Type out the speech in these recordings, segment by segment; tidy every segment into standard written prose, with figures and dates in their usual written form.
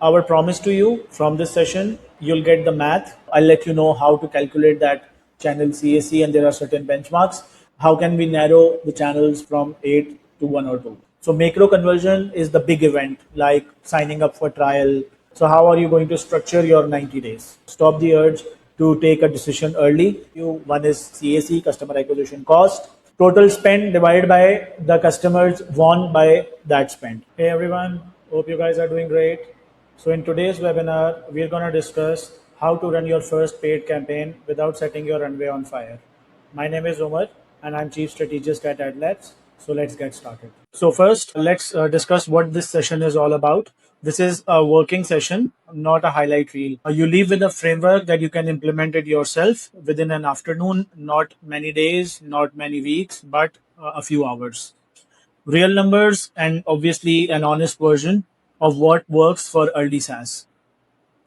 Our promise to you from this session, you'll get the math. I'll let you know how to calculate that channel CAC, and there are certain benchmarks. How can we narrow the channels from 8 to 1 or 2? So, macro conversion is the big event, like signing up for trial. So, how are you going to structure your 90 days? Stop the urge to take a decision early. One is CAC, customer acquisition cost, total spend divided by the customers won by that spend. Hey everyone, hope you guys are doing great. So in today's webinar, we're going to discuss how to run your first paid campaign without setting your runway on fire. My name is Omar and I'm Chief Strategist at AdLabs. So let's get started. So first, let's discuss what this session is all about. This is a working session, not a highlight reel. You leave with a framework that you can implement it yourself within an afternoon, not many days, not many weeks, but a few hours. Real numbers and obviously an honest version of what works for early SaaS.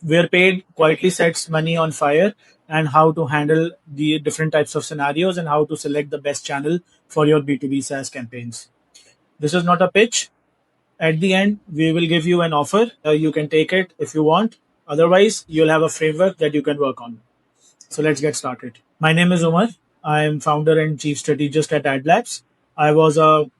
Where paid quietly sets money on fire, and how to handle the different types of scenarios and how to select the best channel for your B2B SaaS campaigns. This is not a pitch. At the end, we will give you an offer. You can take it if you want. Otherwise, you'll have a framework that you can work on. So let's get started. My name is Umar. I am founder and chief strategist at AdLabs. I was a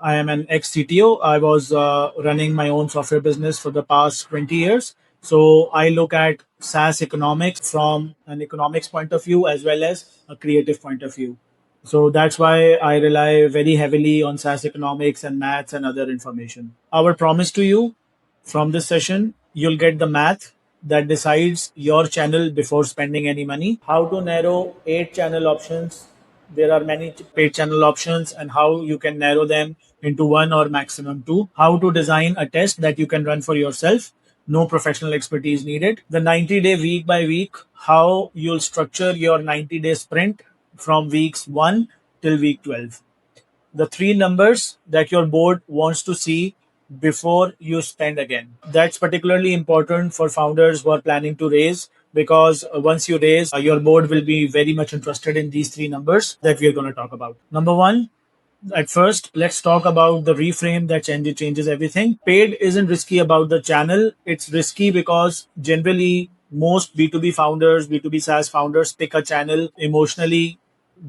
I am an ex CTO. I was running my own software business for the past 20 years. So I look at SaaS economics from an economics point of view as well as a creative point of view. So that's why I rely very heavily on SaaS economics and maths and other information. Our promise to you from this session, you'll get the math that decides your channel before spending any money. How to narrow 8 channel options. There are many paid channel options and how you can narrow them into 1 or maximum 2. How to design a test that you can run for yourself. No professional expertise needed. The 90-day week by week, how you'll structure your 90-day sprint from weeks 1 till week 12. The 3 numbers that your board wants to see before you spend again. That's particularly important for founders who are planning to raise, because once you raise, your board will be very much interested in these 3 numbers that we are going to talk about. Number one, at first, let's talk about the reframe that changes everything. Paid isn't risky about the channel. It's risky because generally most B2B founders, B2B SaaS founders pick a channel emotionally,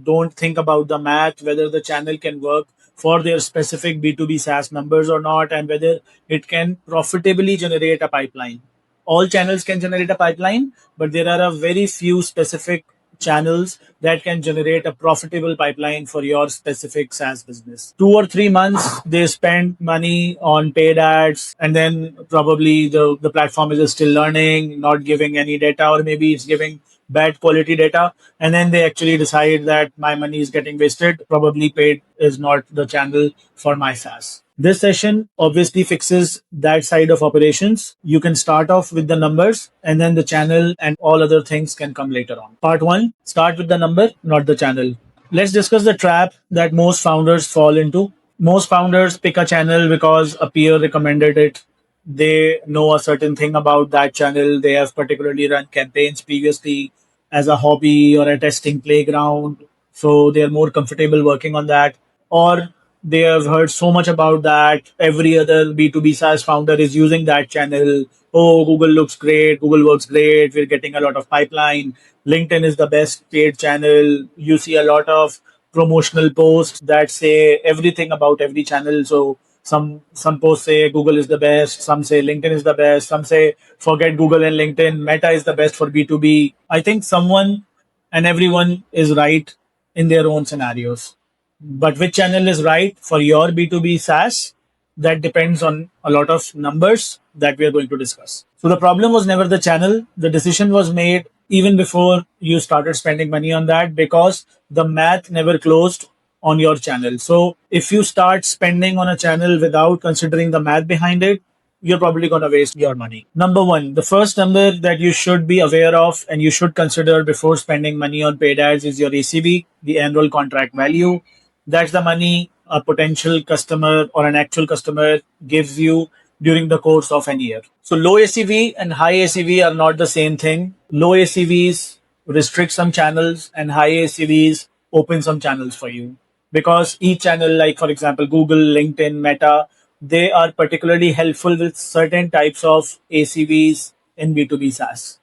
don't think about the math, whether the channel can work for their specific B2B SaaS numbers or not, and whether it can profitably generate a pipeline. All channels can generate a pipeline, but there are a very few specific channels that can generate a profitable pipeline for your specific SaaS business. 2 or 3 months, they spend money on paid ads, and then probably the platform is still learning, not giving any data, or maybe it's giving bad quality data. And then they actually decide that my money is getting wasted. Probably paid is not the channel for my SaaS. This session obviously fixes that side of operations. You can start off with the numbers and then the channel and all other things can come later on. Part 1, start with the number, not the channel. Let's discuss the trap that most founders fall into. Most founders pick a channel because a peer recommended it. They know a certain thing about that channel. They have particularly run campaigns previously as a hobby or a testing playground. So they are more comfortable working on that. Or they have heard so much about that. Every other B2B SaaS founder is using that channel. Oh, Google looks great. Google works great. We're getting a lot of pipeline. LinkedIn is the best paid channel. You see a lot of promotional posts that say everything about every channel. So some posts say Google is the best, some say LinkedIn is the best, some say forget Google and LinkedIn, Meta is the best for B2B. I think someone and everyone is right in their own scenarios. But which channel is right for your B2B SaaS? That depends on a lot of numbers that we are going to discuss. So the problem was never the channel. The decision was made even before you started spending money on that, because the math never closed on your channel. So if you start spending on a channel without considering the math behind it, you're probably going to waste your money. Number one, the first number that you should be aware of and you should consider before spending money on paid ads is your ACV, the annual contract value. That's the money a potential customer or an actual customer gives you during the course of an year. So low ACV and high ACV are not the same thing. Low ACVs restrict some channels and high ACVs open some channels for you, because each channel, like for example Google, LinkedIn, Meta, they are particularly helpful with certain types of ACVs in B2B SaaS.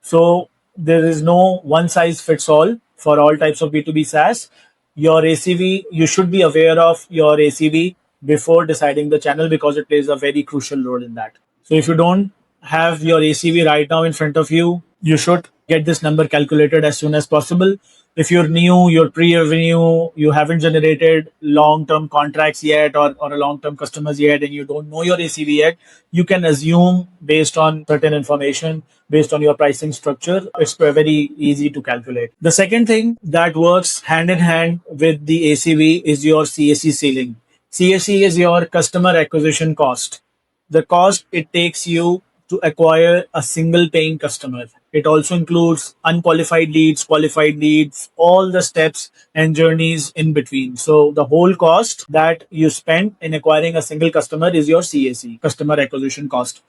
So there is no one size fits all for all types of B2B SaaS. Your ACV, you should be aware of your ACV before deciding the channel because it plays a very crucial role in that. So if you don't have your ACV right now in front of you, you should get this number calculated as soon as possible. If you're new, you're pre-revenue, you haven't generated long-term contracts yet or a long-term customers yet, and you don't know your ACV yet, you can assume based on certain information, based on your pricing structure, it's very easy to calculate. The second thing that works hand in hand with the ACV is your CAC ceiling. CAC is your customer acquisition cost, the cost it takes you to acquire a single paying customer. It also includes unqualified leads, qualified leads, all the steps and journeys in between. So the whole cost that you spend in acquiring a single customer is your CAC, customer acquisition cost.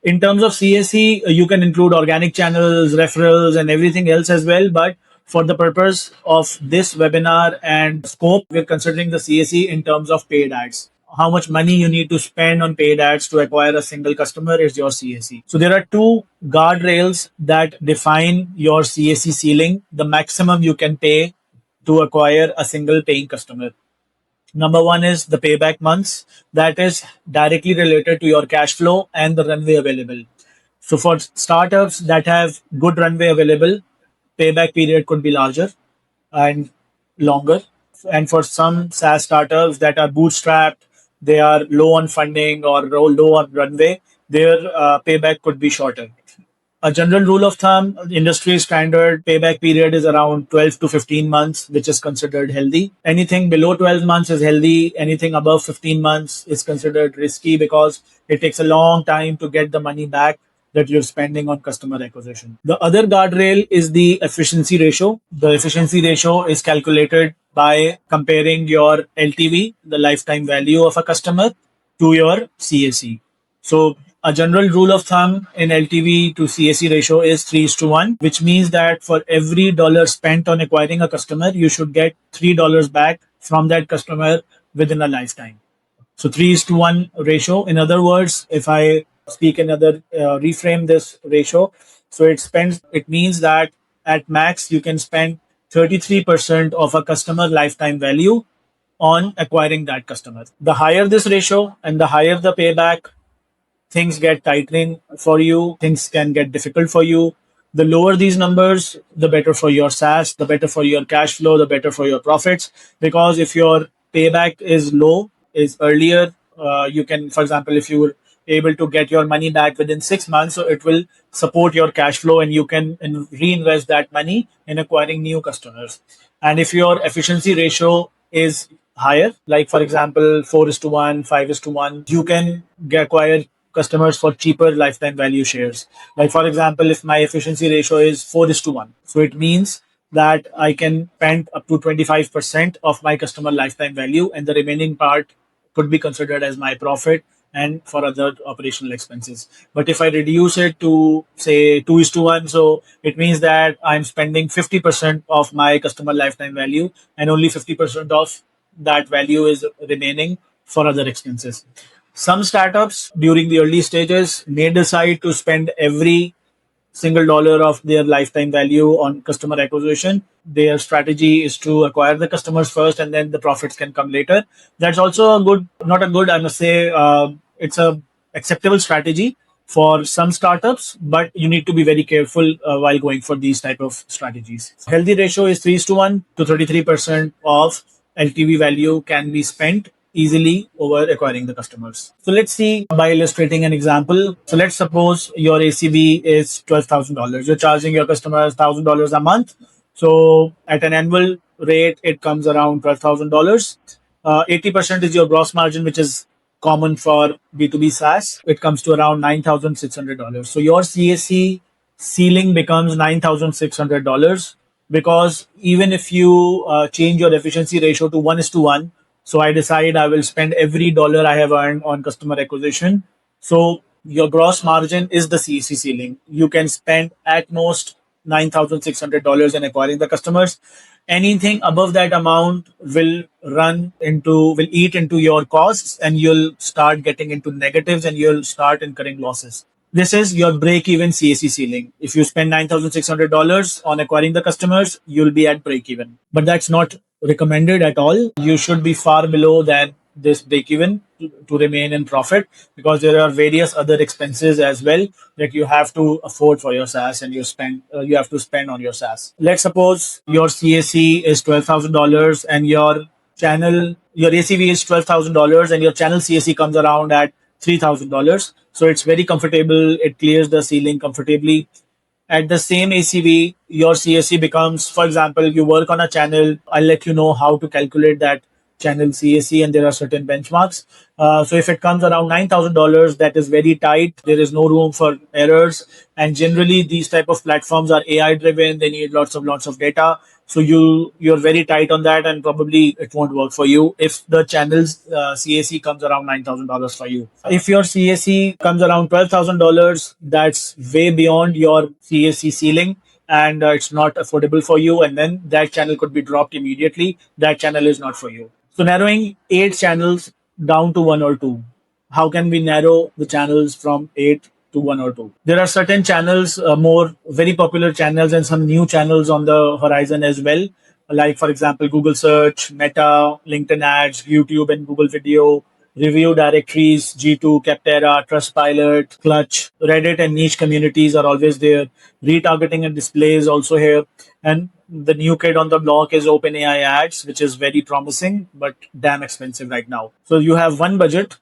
In terms of CAC, you can include organic channels, referrals, and everything else as well. But for the purpose of this webinar and scope, we're considering the CAC in terms of paid ads. How much money you need to spend on paid ads to acquire a single customer is your CAC. So there are two guardrails that define your CAC ceiling, the maximum you can pay to acquire a single paying customer. Number one is the payback months, that is directly related to your cash flow and the runway available. So for startups that have good runway available, payback period could be larger and longer. And for some SaaS startups that are bootstrapped, they are low on funding or low on runway, their payback could be shorter. A general rule of thumb, industry standard payback period is around 12 to 15 months, which is considered healthy. Anything below 12 months is healthy. Anything above 15 months is considered risky because it takes a long time to get the money back that you're spending on customer acquisition. The other guardrail is the efficiency ratio. The efficiency ratio is calculated by comparing your LTV, the lifetime value of a customer, to your CAC. So a general rule of thumb in LTV to CAC ratio is 3 is to 1, which means that for every dollar spent on acquiring a customer, you should get $3 back from that customer within a lifetime. So 3 is to 1 ratio. In other words, if I speak another, reframe this ratio, so it means that at max, you can spend 33% of a customer lifetime value on acquiring that customer. The higher this ratio and the higher the payback, things get tightening for you, things can get difficult for you. The lower these numbers, the better for your SaaS, the better for your cash flow, the better for your profits. Because if your payback is low, is earlier, you can, for example, if you're able to get your money back within 6 months, so it will support your cash flow and you can reinvest that money in acquiring new customers. And if your efficiency ratio is higher, like for example, 4 is to 1, 5 is to 1, you can acquire customers for cheaper lifetime value shares. Like for example, if my efficiency ratio is 4 is to 1, so it means that I can spend up to 25% of my customer lifetime value and the remaining part could be considered as my profit and for other operational expenses. But if I reduce it to say 2 is to 1, so it means that I'm spending 50% of my customer lifetime value and only 50% of that value is remaining for other expenses. Some startups during the early stages may decide to spend every single dollar of their lifetime value on customer acquisition. Their strategy is to acquire the customers first and then the profits can come later. That's also a good, not a good, I must say, it's a acceptable strategy for some startups, but you need to be very careful while going for these type of strategies. Healthy ratio is 3 to 1 to 33% of LTV value can be spent easily over acquiring the customers. So let's see by illustrating an example. So let's suppose your ACV is $12,000. You're charging your customers $1,000 a month. So at an annual rate, it comes around $12,000. 80% is your gross margin, which is common for B2B SaaS. It comes to around $9,600. So your CAC ceiling becomes $9,600 because even if you change your efficiency ratio to 1 is to 1, so I decide I will spend every dollar I have earned on customer acquisition. So your gross margin is the CAC ceiling. You can spend at most $9,600 in acquiring the customers. Anything above that amount will eat into your costs, and you'll start getting into negatives and you'll start incurring losses. This is your break even CAC ceiling. If you spend $9,600 on acquiring the customers, you'll be at break even. But that's not recommended at all. You should be far below than this break even to remain in profit, because there are various other expenses as well that you have to afford for your SaaS, and you have to spend on your SaaS. Let's suppose your CAC is $12,000 and your ACV is $12,000 and your channel CAC comes around at $3,000. So it's very comfortable. It clears the ceiling comfortably. At the same ACV, your CAC becomes, for example, you work on a channel. I'll let you know how to calculate that channel CAC, and there are certain benchmarks. So if it comes around $9,000, that is very tight. There is no room for errors, and generally these type of platforms are AI driven. They need lots of data. So you're very tight on that, and probably it won't work for you if the channel's CAC comes around $9,000 for you. If your CAC comes around $12,000, that's way beyond your CAC ceiling, and it's not affordable for you. And then that channel could be dropped immediately. That channel is not for you. So narrowing 8 channels down to one or two. How can we narrow the channels from 8 to 1 or 2? There are certain channels, more very popular channels, and some new channels on the horizon as well. Like, for example, Google Search, Meta, LinkedIn Ads, YouTube and Google Video, review directories, G2, Capterra, Trustpilot, Clutch, Reddit, and niche communities are always there. Retargeting and display is also here. And the new kid on the block is OpenAI ads, which is very promising, but damn expensive right now. So you have one budget,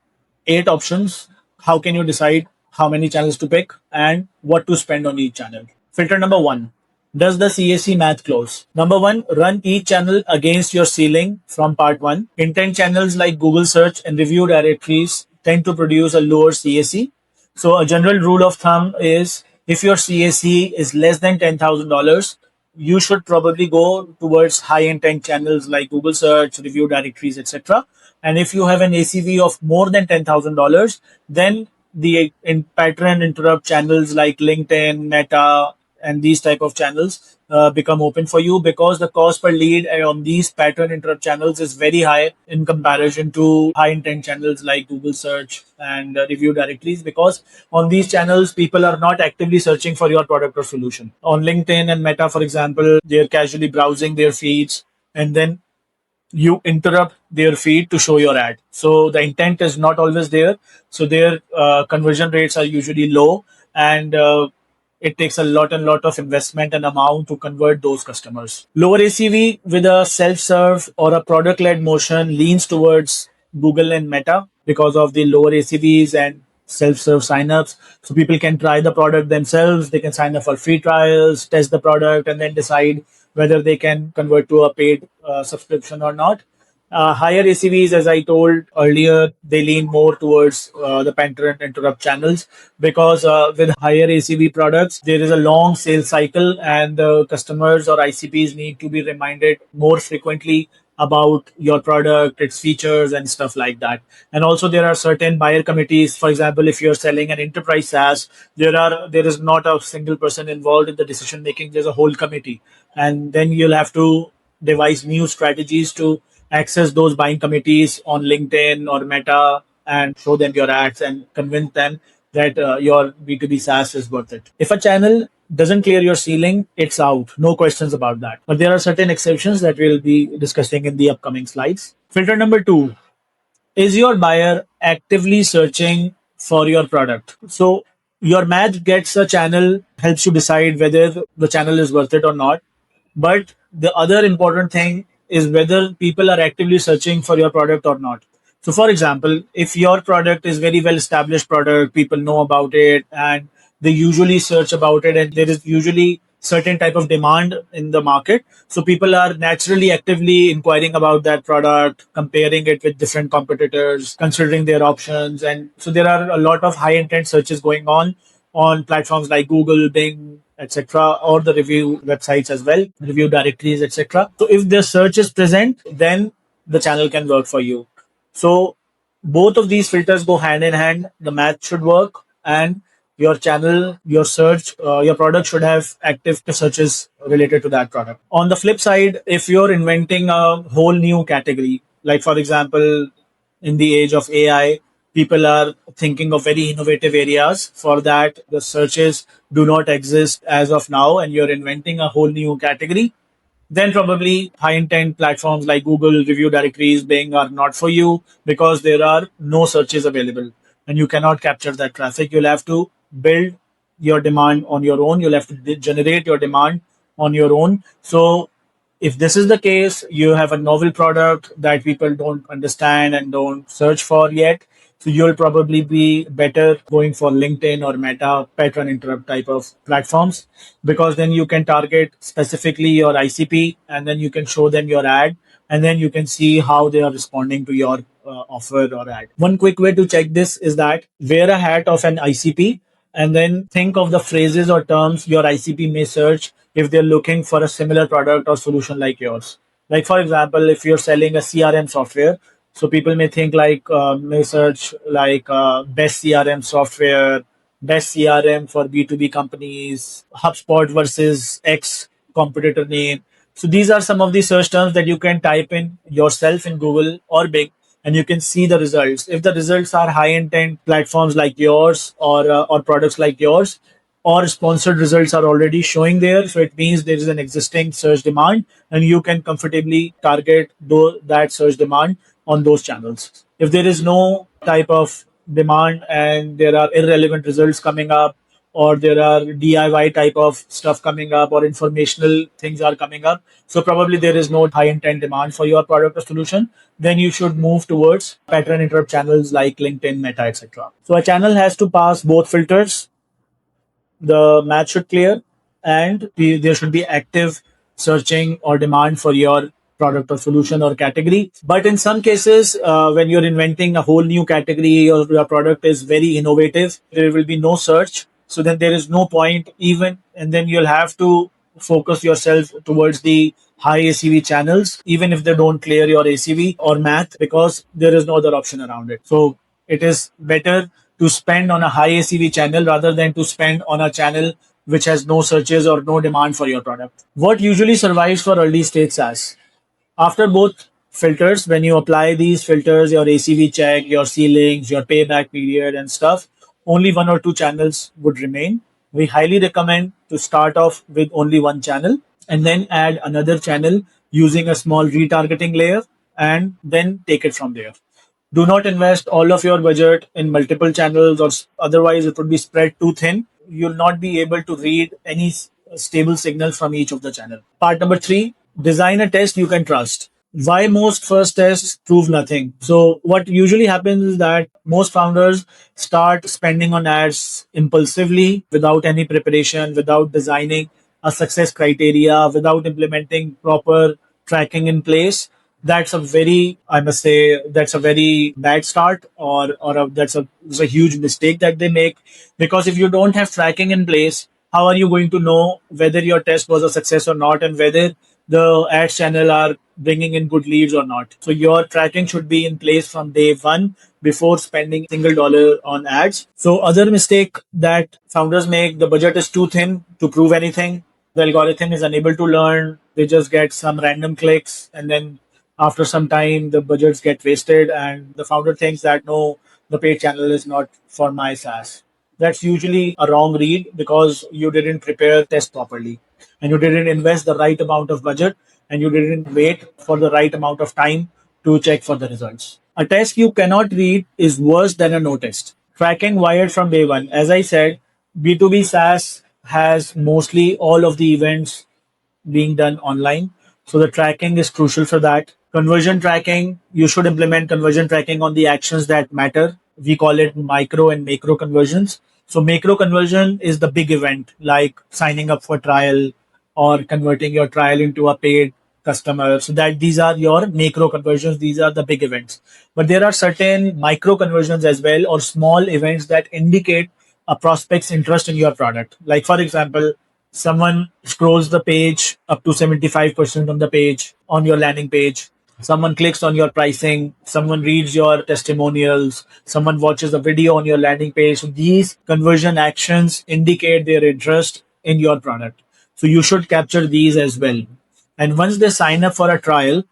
8 options. How can you decide how many channels to pick and what to spend on each channel? Filter number one. Does the CAC math close? Number one, run each channel against your ceiling from part one. Intent channels like Google search and review directories tend to produce a lower CAC. So a general rule of thumb is, if your CAC is less than $10,000, you should probably go towards high intent channels like Google search, review directories, etc. And if you have an ACV of more than $10,000, then the in pattern interrupt channels like LinkedIn, Meta, and these type of channels become open for you, because the cost per lead on these pattern interrupt channels is very high in comparison to high intent channels like Google search and review directories, because on these channels people are not actively searching for your product or solution. On LinkedIn and Meta, for example, they're casually browsing their feeds, and then you interrupt their feed to show your ad. So the intent is not always there. So their conversion rates are usually low, and it takes a lot and lot of investment and amount to convert those customers. Lower ACV with a self-serve or a product-led motion leans towards Google and Meta because of the lower ACVs and self-serve signups. So people can try the product themselves. They can sign up for free trials, test the product, and then decide whether they can convert to a paid subscription or not. Higher ACVs, as I told earlier, they lean more towards the pattern interrupt channels, because with higher ACV products, there is a long sales cycle, and the customers or ICPs need to be reminded more frequently about your product, its features, and stuff like that. And also, there are certain buyer committees. For example, if you're selling an enterprise SaaS, there is not a single person involved in the decision making. There's a whole committee, and then you'll have to devise new strategies to access those buying committees on LinkedIn or Meta and show them your ads and convince them that your B2B SaaS is worth it. If a channel doesn't clear your ceiling, it's out. No questions about that. But there are certain exceptions that we'll be discussing in the upcoming slides. Filter number two. Is your buyer actively searching for your product? So your math gets a channel, helps you decide whether the channel is worth it or not. But the other important thing is whether people are actively searching for your product or not. So for example, if your product is very well established product, people know about it and they usually search about it, and there is usually certain type of demand in the market. So people are naturally actively inquiring about that product, comparing it with different competitors, considering their options. And so there are a lot of high intent searches going on platforms like Google, Bing, etc., or the review websites as well, review directories, etc. So if the search is present, then the channel can work for you. So both of these filters go hand in hand. The math should work, and your channel, your search, your product should have active searches related to that product. On the flip side, if you're inventing a whole new category, like for example, in the age of AI, people are thinking of very innovative areas. For that, the searches do not exist as of now, and you're inventing a whole new category. Then probably high intent platforms like Google review directories, Bing are not for you because there are no searches available and you cannot capture that traffic. You'll have to build your demand on your own. You'll have to generate your demand on your own. So if this is the case, you have a novel product that people don't understand and don't search for yet. So you'll probably be better going for LinkedIn or Meta, pattern interrupt type of platforms, because then you can target specifically your ICP and then you can show them your ad and then you can see how they are responding to your offer or ad. One quick way to check this is that wear a hat of an ICP and then think of the phrases or terms your ICP may search if they're looking for a similar product or solution like yours. Like for example, if you're selling a CRM software, so people may think like may search like best CRM software, best CRM for B2B companies, HubSpot versus X competitor name. So these are some of the search terms that you can type in yourself in Google or Bing, and you can see the results. If the results are high intent platforms like yours or products like yours, or sponsored results are already showing there, so it means there is an existing search demand, and you can comfortably target that search demand on those channels. If there is no type of demand and there are irrelevant results coming up, or there are DIY type of stuff coming up, or informational things are coming up, so probably there is no high intent demand for your product or solution, then you should move towards pattern interrupt channels like LinkedIn, Meta, etc. So a channel has to pass both filters. The math should clear, and there should be active searching or demand for your product or solution or category. But in some cases, when you're inventing a whole new category or your product is very innovative, there will be no search. So then there is no point even, and then you'll have to focus yourself towards the high ACV channels, even if they don't clear your ACV or math, because there is no other option around it. So it is better to spend on a high ACV channel rather than to spend on a channel which has no searches or no demand for your product. What usually survives for early stage SaaS? After both filters, when you apply these filters, your ACV check, your ceilings, your payback period, and stuff, only one or two channels would remain. We highly recommend to start off with only one channel and then add another channel using a small retargeting layer and then take it from there. Do not invest all of your budget in multiple channels, or otherwise it would be spread too thin. You'll not be able to read any stable signal from each of the channel. Part number 3, design a test you can trust. Why most first tests prove nothing? So what usually happens is that most founders start spending on ads impulsively without any preparation, without designing a success criteria, without implementing proper tracking in place. That's a very, I must say, that's a very bad start, that's a huge mistake that they make. Because if you don't have tracking in place, how are you going to know whether your test was a success or not, and whether the ads channel are bringing in good leads or not? So your tracking should be in place from day one before spending single dollar on ads. So other mistake that founders make, the budget is too thin to prove anything. The algorithm is unable to learn. They just get some random clicks, and then after some time the budgets get wasted and the founder thinks that no, the paid channel is not for my SaaS. That's usually a wrong read because you didn't prepare test properly and you didn't invest the right amount of budget and you didn't wait for the right amount of time to check for the results. A test you cannot read is worse than a no test. Tracking wired from day one. As I said, B2B SaaS has mostly all of the events being done online. So the tracking is crucial for that. Conversion tracking, you should implement conversion tracking on the actions that matter. We call it micro and macro conversions. So macro conversion is the big event, like signing up for trial or converting your trial into a paid customer. So that these are your macro conversions. These are the big events. But there are certain micro conversions as well, or small events that indicate a prospect's interest in your product. Like for example, someone scrolls the page up to 75% on the page on your landing page, Someone clicks on your pricing, someone reads your testimonials, someone watches a video on your landing page. So these conversion actions indicate their interest in your product. So you should capture these as well. And once they sign up for a trial,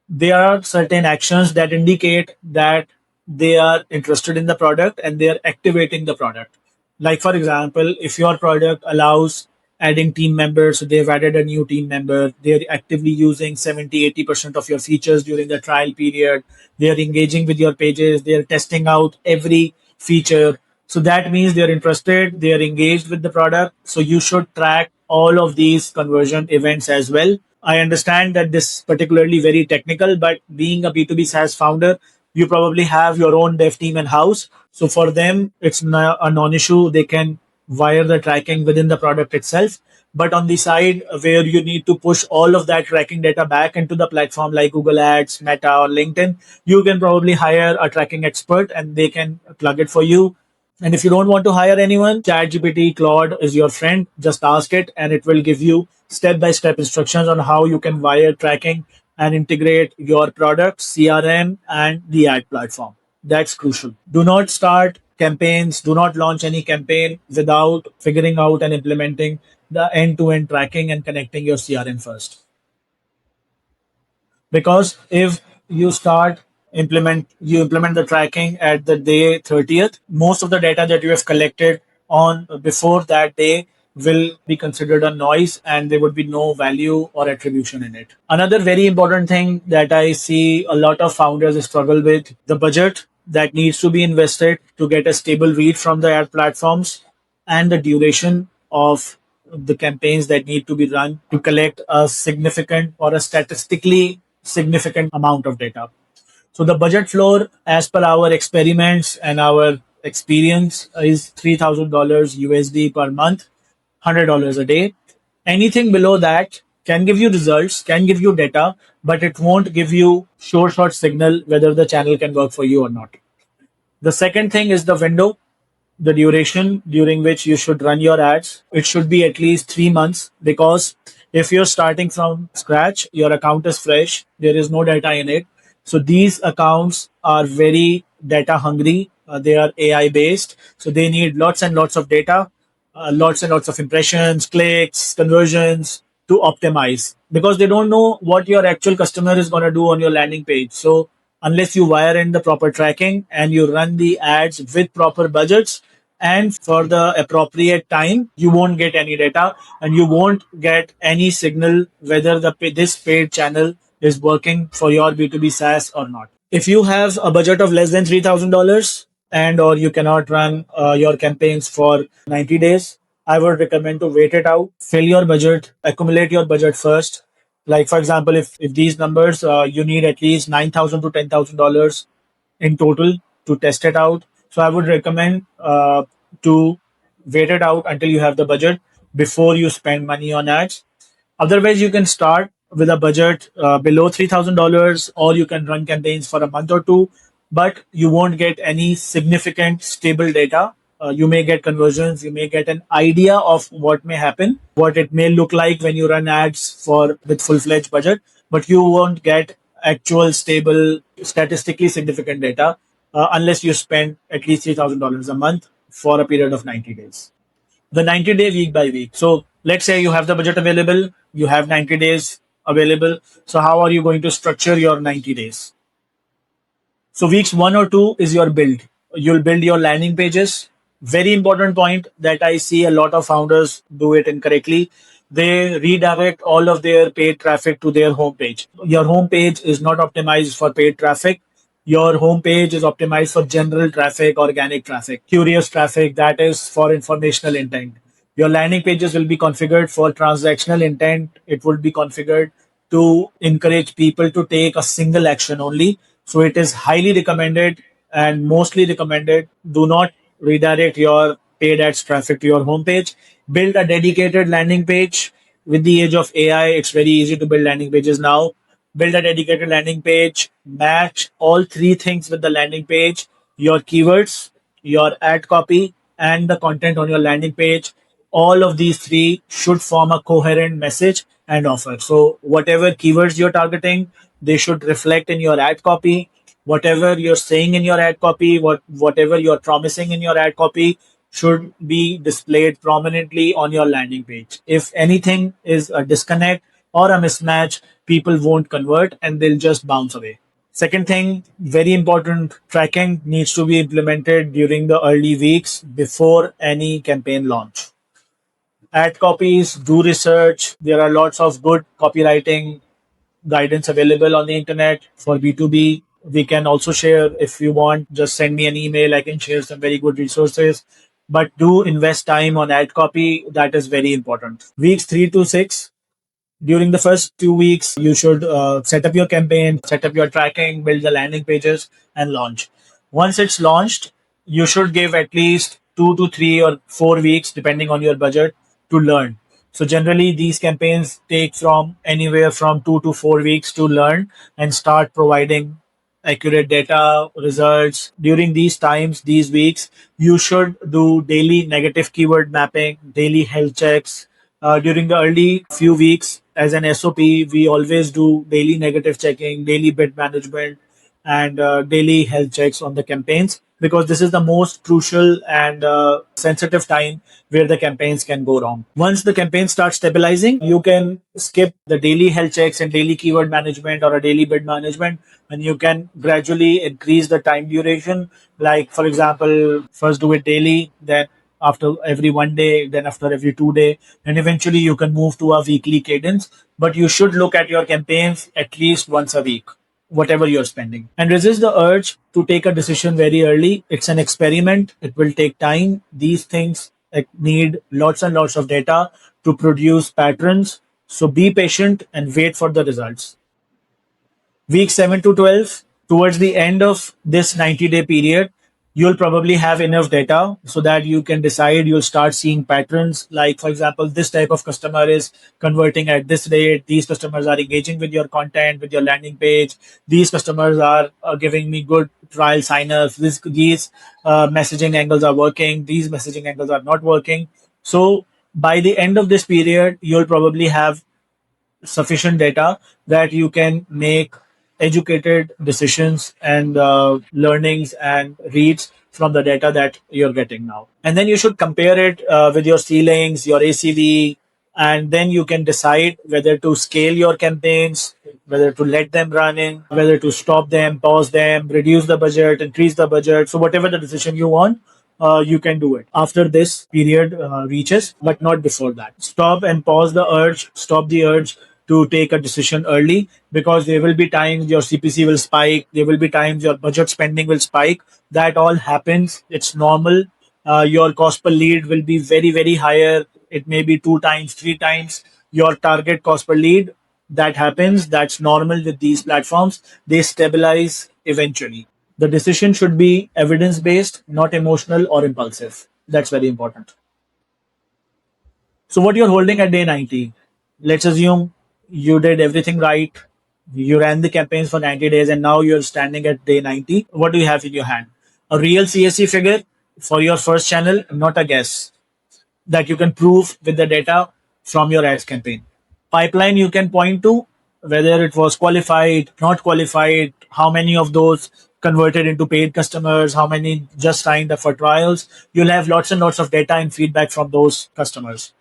there are certain actions that indicate that they are interested in the product and they are activating the product. Like, for example, if your product allows adding team members, so they've added a new team member, they're actively using 70-80% of your features during the trial period, they're engaging with your pages, they're testing out every feature. So that means they're interested, they're engaged with the product. So you should track all of these conversion events as well. I understand that this is particularly very technical, but being a B2B SaaS founder, you probably have your own dev team in house. So for them, it's a non issue. They can wire the tracking within the product itself. But on the side where you need to push all of that tracking data back into the platform like Google Ads, Meta, or LinkedIn, you can probably hire a tracking expert and they can plug it for you. And if you don't want to hire anyone, ChatGPT Claude is your friend. Just ask it and it will give you step by step instructions on how you can wire tracking and integrate your product, CRM, and the ad platform. That's crucial. Do not start campaigns, do not launch any campaign without figuring out and implementing the end to end tracking and connecting your CRM first. Because if you implement the tracking at the day 30th, most of the data that you have collected on before that day will be considered a noise and there would be no value or attribution in it. Another very important thing that I see a lot of founders struggle with, the budget that needs to be invested to get a stable read from the ad platforms and the duration of the campaigns that need to be run to collect a significant or a statistically significant amount of data. So the budget floor, as per our experiments and our experience, is $3,000 USD per month, $100 a day. Anything below that can give you results, can give you data, but it won't give you sure shot signal whether the channel can work for you or not. The second thing is the window, the duration during which you should run your ads. It should be at least 3 months, because if you're starting from scratch, your account is fresh, there is no data in it. So these accounts are very data hungry. They are AI based. So they need lots and lots of data, lots and lots of impressions, clicks, conversions to optimize, because they don't know what your actual customer is going to do on your landing page. So unless you wire in the proper tracking and you run the ads with proper budgets and for the appropriate time, you won't get any data and you won't get any signal whether this paid channel is working for your B2B SaaS or not. If you have a budget of less than $3,000 and or you cannot run your campaigns for 90 days, I would recommend to wait it out, fill your budget, accumulate your budget first. Like, for example, if these numbers, you need at least $9,000 to $10,000 in total to test it out. So I would recommend to wait it out until you have the budget before you spend money on ads. Otherwise, you can start with a budget below $3,000, or you can run campaigns for a month or two, but you won't get any significant stable data. You may get conversions, you may get an idea of what may happen, what it may look like when you run ads for with full-fledged budget, but you won't get actual stable, statistically significant data unless you spend at least $3,000 a month for a period of 90 days. The 90-day week by week. So let's say you have the budget available, you have 90 days available. So how are you going to structure your 90 days? So weeks 1 or 2 is your build. You'll build your landing pages. Very important point that I see a lot of founders do it incorrectly. They redirect all of their paid traffic to their homepage. Your homepage is not optimized for paid traffic. Your homepage is optimized for general traffic, organic traffic, curious traffic that is for informational intent. Your landing pages will be configured for transactional intent. It will be configured to encourage people to take a single action only. So it is highly recommended and mostly recommended. Do not redirect your paid ads traffic to your homepage. Build a dedicated landing page. With the age of AI, it's very easy to build landing pages now. Build a dedicated landing page, match all three things with the landing page, your keywords, your ad copy, and the content on your landing page. All of these three should form a coherent message and offer. So whatever keywords you're targeting, They should reflect in your ad copy. Whatever you're saying in your ad copy, whatever you're promising in your ad copy should be displayed prominently on your landing page. If anything is a disconnect or a mismatch, people won't convert and they'll just bounce away. Second thing, very important, tracking needs to be implemented during the early weeks before any campaign launch. Ad copies, do research. There are lots of good copywriting guidance available on the internet for B2B. We can also share if you want, just send me an email. I can share some very good resources. But do invest time on ad copy. That is very important. Weeks 3 to 6, during the first 2 weeks, you should set up your campaign, set up your tracking, build the landing pages, and launch. Once it's launched, you should give at least 2 to 3 or 4 weeks, depending on your budget, to learn. So generally, these campaigns take from anywhere from 2 to 4 weeks to learn and start providing accurate data results. During these times, these weeks, you should do daily negative keyword mapping, daily health checks. During the early few weeks, as an SOP, we always do daily negative checking, daily bid management, and daily health checks on the campaigns, because this is the most crucial and sensitive time where the campaigns can go wrong. Once the campaign starts stabilizing, you can skip the daily health checks and daily keyword management or a daily bid management, and you can gradually increase the time duration. Like, for example, first do it daily, then after every 1 day, then after every 2 day, and eventually you can move to a weekly cadence. But you should look at your campaigns at least once a week, whatever you're spending, and resist the urge to take a decision very early. It's an experiment, it will take time. These things need lots and lots of data to produce patterns. So be patient and wait for the results. Week 7 to 12, towards the end of this 90-day period, you'll probably have enough data so that you can decide. You'll start seeing patterns, like, for example, this type of customer is converting at this rate, these customers are engaging with your content, with your landing page, these customers are giving me good trial sign-ups, these messaging angles are working, these messaging angles are not working. So by the end of this period, you'll probably have sufficient data that you can make educated decisions and learnings and reads from the data that you're getting now. And then you should compare it with your ceilings, your ACV, and then you can decide whether to scale your campaigns, whether to let them run in, whether to stop them, pause them, reduce the budget, increase the budget. So, whatever the decision you want, you can do it after this period reaches, but not before that. Stop and pause the urge, stop the urge to take a decision early, because there will be times your CPC will spike, there will be times your budget spending will spike. That all happens, it's normal. Your cost per lead will be very, very higher. It may be 2 times, 3 times your target cost per lead. That happens, that's normal with these platforms. They stabilize eventually. The decision should be evidence based, not emotional or impulsive. That's very important. So, what you're holding at day 90, let's assume you did everything right. You ran the campaigns for 90 days and now you're standing at day 90. What do you have in your hand? A real CSC figure for your first channel, not a guess, that you can prove with the data from your ads campaign. Pipeline you can point to, whether it was qualified, not qualified, how many of those converted into paid customers, how many just signed up for trials. You'll have lots and lots of data and feedback from those customers.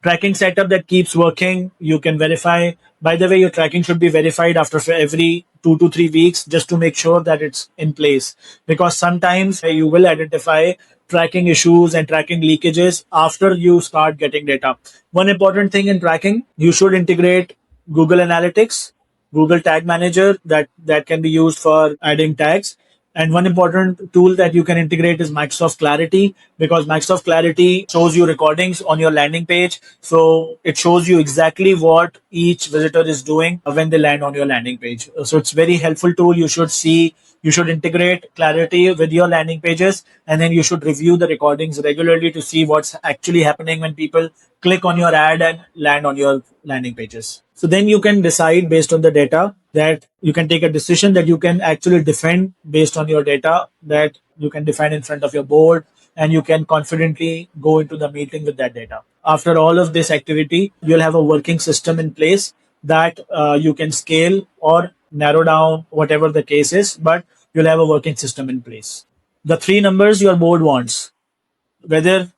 Tracking setup that keeps working, you can verify. By the way, your tracking should be verified after every 2 to 3 weeks, just to make sure that it's in place, because sometimes you will identify tracking issues and tracking leakages after you start getting data. One important thing in tracking, you should integrate Google Analytics, Google Tag Manager, that can be used for adding tags. And one important tool that you can integrate is Microsoft Clarity, because Microsoft Clarity shows you recordings on your landing page. So it shows you exactly what each visitor is doing when they land on your landing page. So it's very helpful tool. You should integrate Clarity with your landing pages, and then you should review the recordings regularly to see what's actually happening when people click on your ad and land on your landing pages. So then you can decide based on the data, that you can take a decision that you can actually defend based on your data, that you can defend in front of your board, and you can confidently go into the meeting with that data. After all of this activity, you'll have a working system in place that you can scale or narrow down whatever the case is, but you'll have a working system in place. The three numbers your board wants, whether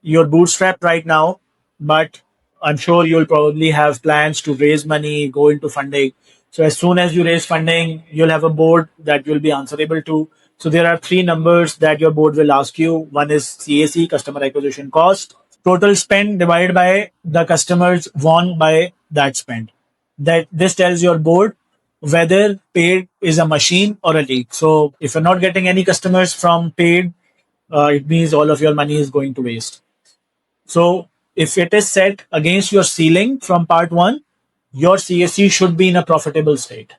you're bootstrapped right now, but I'm sure you'll probably have plans to raise money, go into funding. So as soon as you raise funding, you'll have a board that you'll be answerable to. So there are three numbers that your board will ask you. One is CAC, customer acquisition cost, total spend divided by the customers won by that spend. That this tells your board whether paid is a machine or a leak. So if you're not getting any customers from paid, it means all of your money is going to waste. So if it is set against your ceiling from part one, your CAC should be in a profitable state,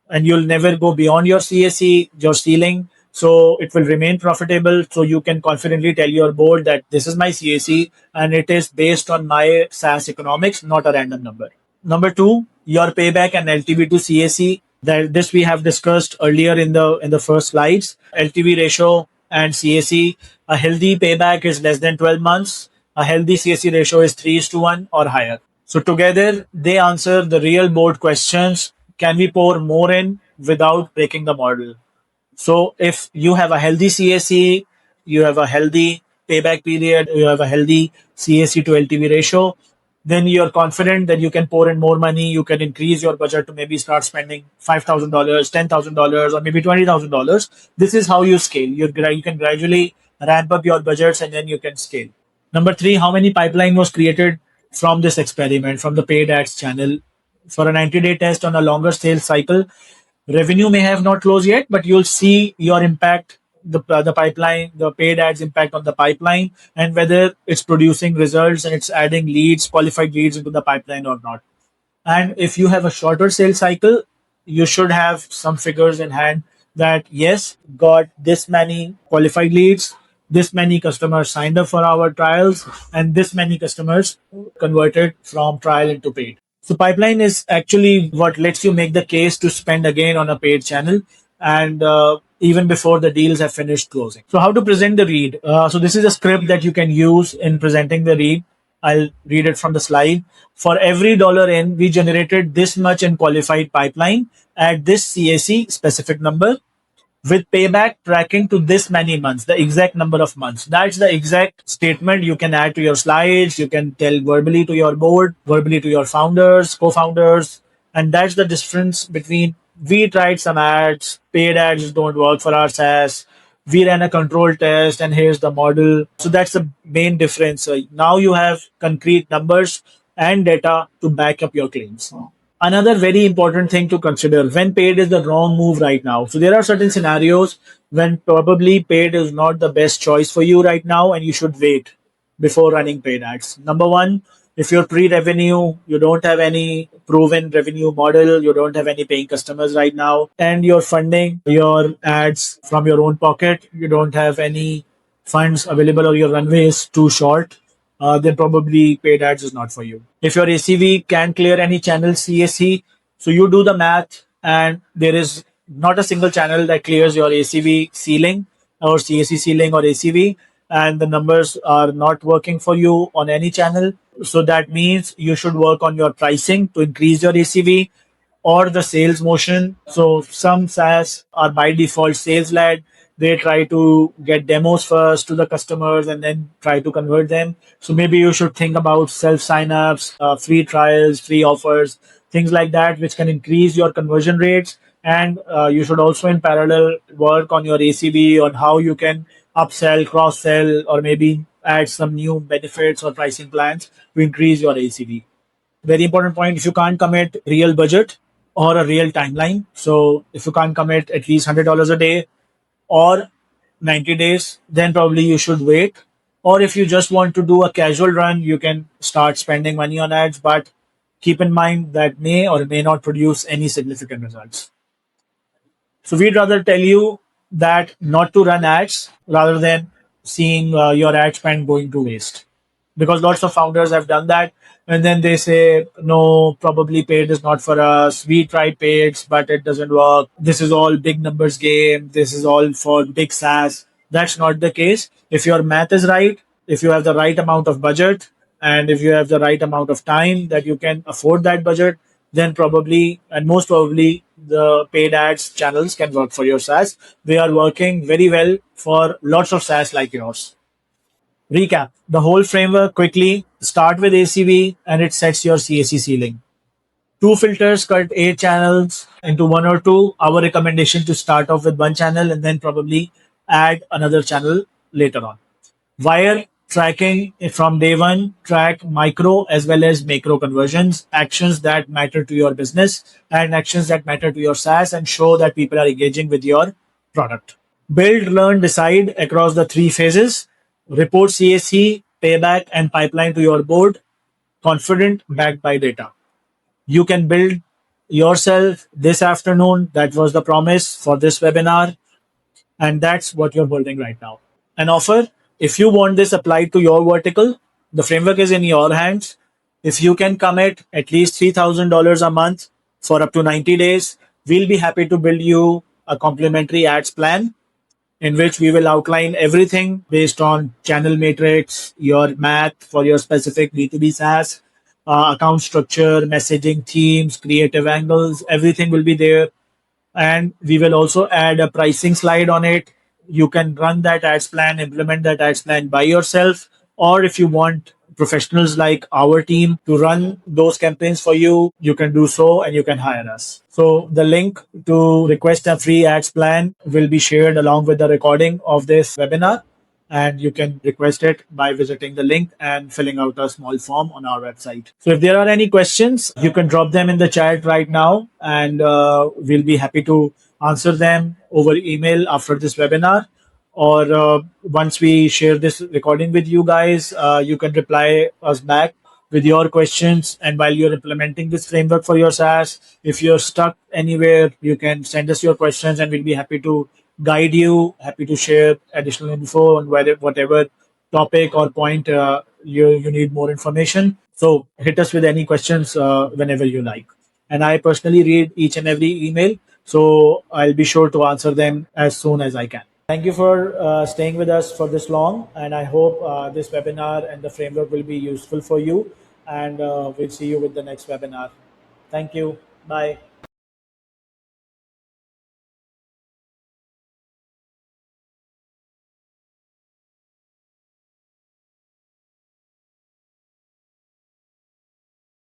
and you'll never go beyond your CAC, your ceiling. So it will remain profitable. So you can confidently tell your board that this is my CAC and it is based on my SaaS economics, not a random number. Number two, your payback and LTV to CAC. That this we have discussed earlier in the first slides. LTV ratio and CAC. A healthy payback is less than 12 months. A healthy CAC ratio is 3:1 or higher. So together they answer the real board questions. Can we pour more in without breaking the model? So if you have a healthy CAC, you have a healthy payback period, you have a healthy CAC to LTV ratio, then you're confident that you can pour in more money. You can increase your budget to maybe start spending $5,000, $10,000, or maybe $20,000. This is how you scale. You can gradually ramp up your budgets and then you can scale. Number three, how many pipeline was created from this experiment, from the paid ads channel? For a 90-day test on a longer sales cycle, revenue may have not closed yet, but you'll see your impact, the pipeline, the paid ads impact on the pipeline, and whether it's producing results and it's adding leads, qualified leads into the pipeline or not. And if you have a shorter sales cycle, you should have some figures in hand that yes, got this many qualified leads, this many customers signed up for our trials, and this many customers converted from trial into paid. So pipeline is actually what lets you make the case to spend again on a paid channel, and even before the deals have finished closing. So how to present the read? So this is a script that you can use in presenting the read. I'll read it from the slide. For every dollar in, we generated this much in qualified pipeline at this CAC specific number, with payback tracking to this many months, the exact number of months. That's the exact statement you can add to your slides. You can tell verbally to your board, verbally to your founders, co-founders. And that's the difference between we tried some ads, paid ads don't work for our SaaS. We ran a control test and here's the model. So that's the main difference. So now you have concrete numbers and data to back up your claims. Another very important thing to consider, when paid is the wrong move right now. So there are certain scenarios when probably paid is not the best choice for you right now and you should wait before running paid ads. Number one, if you're pre-revenue, you don't have any proven revenue model, you don't have any paying customers right now, and you're funding your ads from your own pocket, you don't have any funds available or your runway is too short, then probably paid ads is not for you. If your ACV can clear any channel CAC, so you do the math and there is not a single channel that clears your ACV ceiling or CAC ceiling or ACV, and the numbers are not working for you on any channel. So that means you should work on your pricing to increase your ACV or the sales motion. So some SaaS are by default sales led. They try to get demos first to the customers and then try to convert them. So maybe you should think about self signups, free trials, free offers, things like that, which can increase your conversion rates. And you should also in parallel work on your ACV, on how you can upsell, cross sell, or maybe add some new benefits or pricing plans to increase your ACV. Very important point, if you can't commit real budget or a real timeline, so if you can't commit at least $100 a day or 90 days, then probably you should wait. Or if you just want to do a casual run, you can start spending money on ads, but keep in mind that may or may not produce any significant results. So we'd rather tell you that not to run ads rather than seeing your ad spend going to waste. Because lots of founders have done that. And then they say, no, probably paid is not for us. We tried paid, but it doesn't work. This is all big numbers game. This is all for big SaaS. That's not the case. If your math is right, if you have the right amount of budget, and if you have the right amount of time that you can afford that budget, then probably and most probably the paid ads channels can work for your SaaS. They are working very well for lots of SaaS like yours. Recap the whole framework quickly. Start with ACV and it sets your CAC ceiling. Two filters cut 8 channels into one or two. Our recommendation to start off with one channel and then probably add another channel later on. Wire tracking from day one, track micro as well as macro conversions, actions that matter to your business and actions that matter to your SaaS, and show that people are engaging with your product. Build, learn, decide across the 3 phases. Report CAC, payback, and pipeline to your board. Confident, backed by data. You can build yourself this afternoon. That was the promise for this webinar. And that's what you're holding right now. An offer. If you want this applied to your vertical, the framework is in your hands. If you can commit at least $3,000 a month for up to 90 days, we'll be happy to build you a complimentary ads plan in which we will outline everything based on channel matrix, your math for your specific B2B SaaS, account structure, messaging themes, creative angles, everything will be there. And we will also add a pricing slide on it. You can run that ads plan, implement that ads plan by yourself, or if you want professionals like our team to run those campaigns for you, you can do so and you can hire us. So the link to request a free ads plan will be shared along with the recording of this webinar, and you can request it by visiting the link and filling out a small form on our website. So if there are any questions, you can drop them in the chat right now, and we'll be happy to answer them over email after this webinar. Or once we share this recording with you guys, you can reply us back with your questions. And while you're implementing this framework for your SaaS, if you're stuck anywhere, you can send us your questions and we'll be happy to guide you, happy to share additional info on whatever topic or point you need more information. So hit us with any questions whenever you like. And I personally read each and every email, so I'll be sure to answer them as soon as I can. Thank you for staying with us for this long, and I hope this webinar and the framework will be useful for you. And we'll see you with the next webinar. Thank you. Bye.